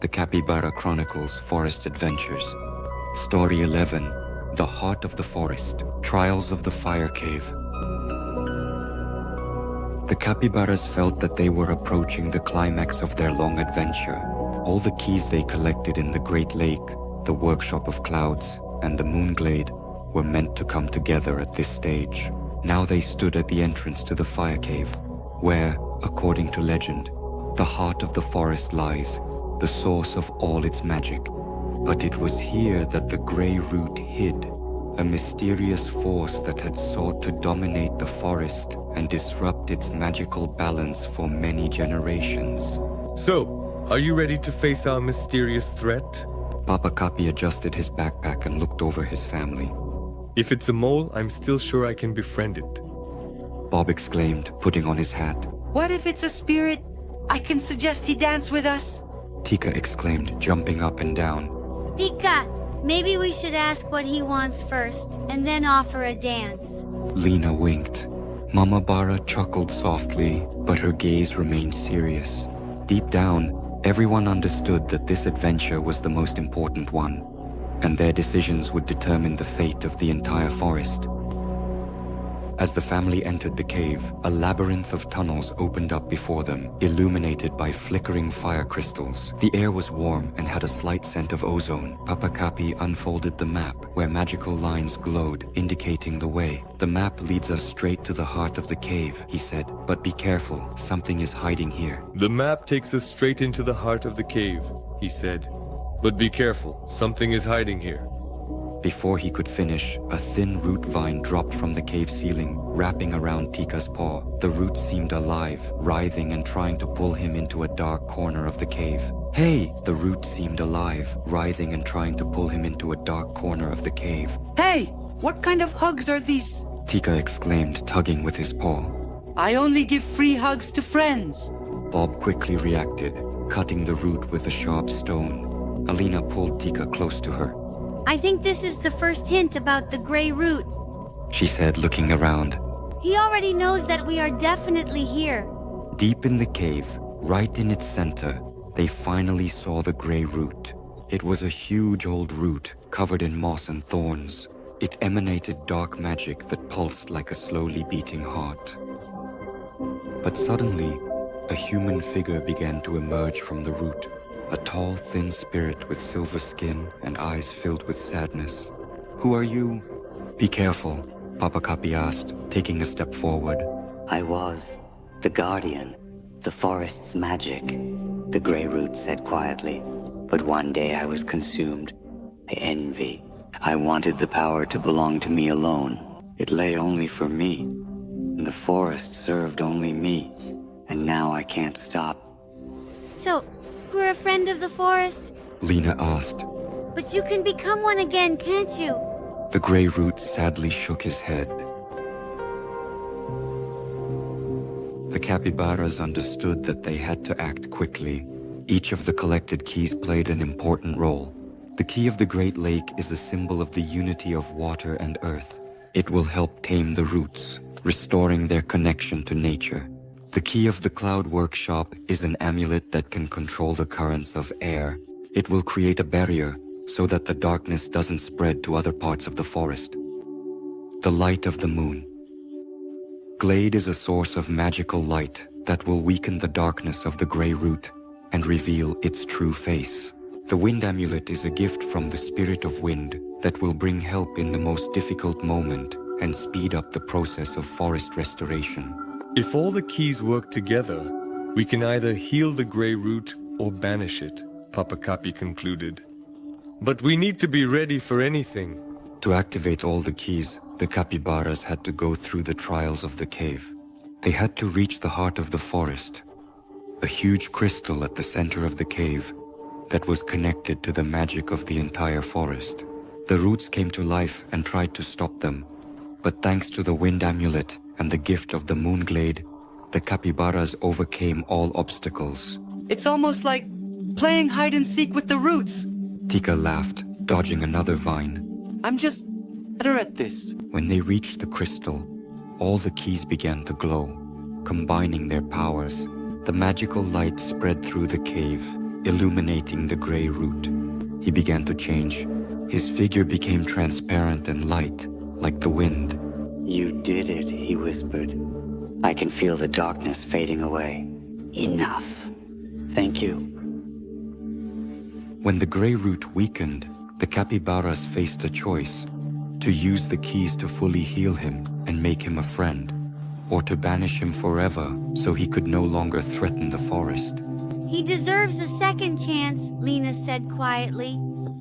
The Capybara Chronicles Forest Adventures. Story 11, The Heart of the Forest, Trials of the Fire Cave. The capybaras felt that they were approaching the climax of their long adventure. All the keys they collected in the Great Lake, the Workshop of Clouds, and the Moonglade were meant to come together at this stage. Now they stood at the entrance to the fire cave, where, according to legend, the heart of the forest lies, the source of all its magic. But it was here that the grey root hid, a mysterious force that had sought to dominate the forest and disrupt its magical balance for many generations. So, are you ready to face our mysterious threat? Papa Capi adjusted his backpack and looked over his family. If it's a mole, I'm still sure I can befriend it. Bob exclaimed, putting on his hat. What if it's a spirit? I can suggest he dance with us. Tika exclaimed, jumping up and down. Tika, maybe we should ask what he wants first, and then offer a dance. Lina winked. Mama Barra chuckled softly, but her gaze remained serious. Deep down, everyone understood that this adventure was the most important one, and their decisions would determine the fate of the entire forest. As the family entered the cave, a labyrinth of tunnels opened up before them, illuminated by flickering fire crystals. The air was warm and had a slight scent of ozone. Papa Capi unfolded the map, where magical lines glowed, indicating the way. The map leads us straight to the heart of the cave, he said. But be careful, something is hiding here. The map takes us straight into the heart of the cave, he said. But be careful, something is hiding here. Before he could finish, a thin root vine dropped from the cave ceiling, wrapping around Tika's paw. The root seemed alive, writhing and trying to pull him into a dark corner of the cave. Hey! The root seemed alive, writhing and trying to pull him into a dark corner of the cave. Hey! What kind of hugs are these? Tika exclaimed, tugging with his paw. I only give free hugs to friends. Bob quickly reacted, cutting the root with a sharp stone. Alina pulled Tika close to her. I think this is the first hint about the grey root. She said, looking around. He already knows that we are definitely here. Deep in the cave, right in its center, they finally saw the grey root. It was a huge old root, covered in moss and thorns. It emanated dark magic that pulsed like a slowly beating heart. But suddenly, a human figure began to emerge from the root. A tall, thin spirit with silver skin and eyes filled with sadness. Who are you? Be careful, Papa Capi asked, taking a step forward. I was the guardian, the forest's magic, the grey root said quietly. But one day I was consumed by envy. I wanted the power to belong to me alone. It lay only for me, and the forest served only me. And now I can't stop. So, we're a friend of the forest? Lina asked. But you can become one again, can't you? The grey root sadly shook his head. The capybaras understood that they had to act quickly. Each of the collected keys played an important role. The key of the Great Lake is a symbol of the unity of water and earth. It will help tame the roots, restoring their connection to nature. The key of the Cloud Workshop is an amulet that can control the currents of air. It will create a barrier so that the darkness doesn't spread to other parts of the forest. The light of the moon. Glade is a source of magical light that will weaken the darkness of the grey root and reveal its true face. The wind amulet is a gift from the spirit of wind that will bring help in the most difficult moment and speed up the process of forest restoration. If all the keys work together, we can either heal the grey root or banish it, Papa Capi concluded. But we need to be ready for anything. To activate all the keys, the capybaras had to go through the trials of the cave. They had to reach the heart of the forest, a huge crystal at the center of the cave that was connected to the magic of the entire forest. The roots came to life and tried to stop them, but thanks to the wind amulet and the gift of the Moonglade, the capybaras overcame all obstacles. It's almost like playing hide and seek with the roots. Tika laughed, dodging another vine. I'm just better at this. When they reached the crystal, all the keys began to glow, combining their powers. The magical light spread through the cave, filling the forest with a glow. illuminating the gray root. He began to change. His figure became transparent and light, like the wind. You did it, he whispered. I can feel the darkness fading away. Enough. Thank you. When the gray root weakened, the capybaras faced a choice: to use the keys to fully heal him and make him a friend, or to banish him forever so he could no longer threaten the forest. He deserves a second chance, Lina said quietly.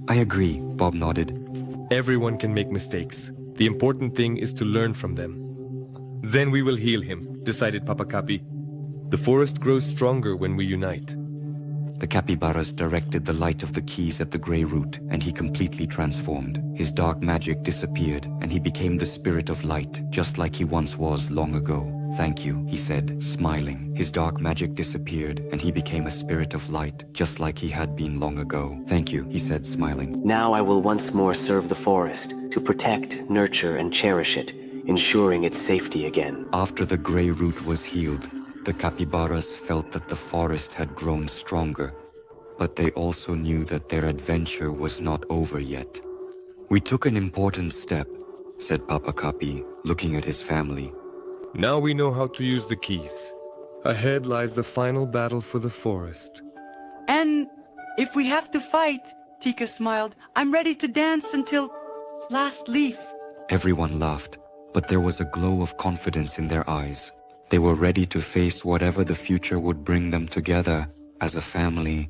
I agree, Bob nodded. Everyone can make mistakes. The important thing is to learn from them. Then we will heal him, decided Papa Capi. The forest grows stronger when we unite. The capybaras directed the light of the keys at the gray root, and he completely transformed. His dark magic disappeared, and he became the spirit of light, just like he once was long ago. Thank you, he said, smiling. His dark magic disappeared, and he became a spirit of light, just like he had been long ago. Thank you, he said, smiling. Now I will once more serve the forest, to protect, nurture, and cherish it, ensuring its safety again. After the gray root was healed, the capybaras felt that the forest had grown stronger, but they also knew that their adventure was not over yet. We took an important step, said Papa Capi, looking at his family. Now we know how to use the keys. Ahead lies the final battle for the forest. And if we have to fight, Tika smiled, I'm ready to dance until last leaf. Everyone laughed, but there was a glow of confidence in their eyes. They were ready to face whatever the future would bring them together as a family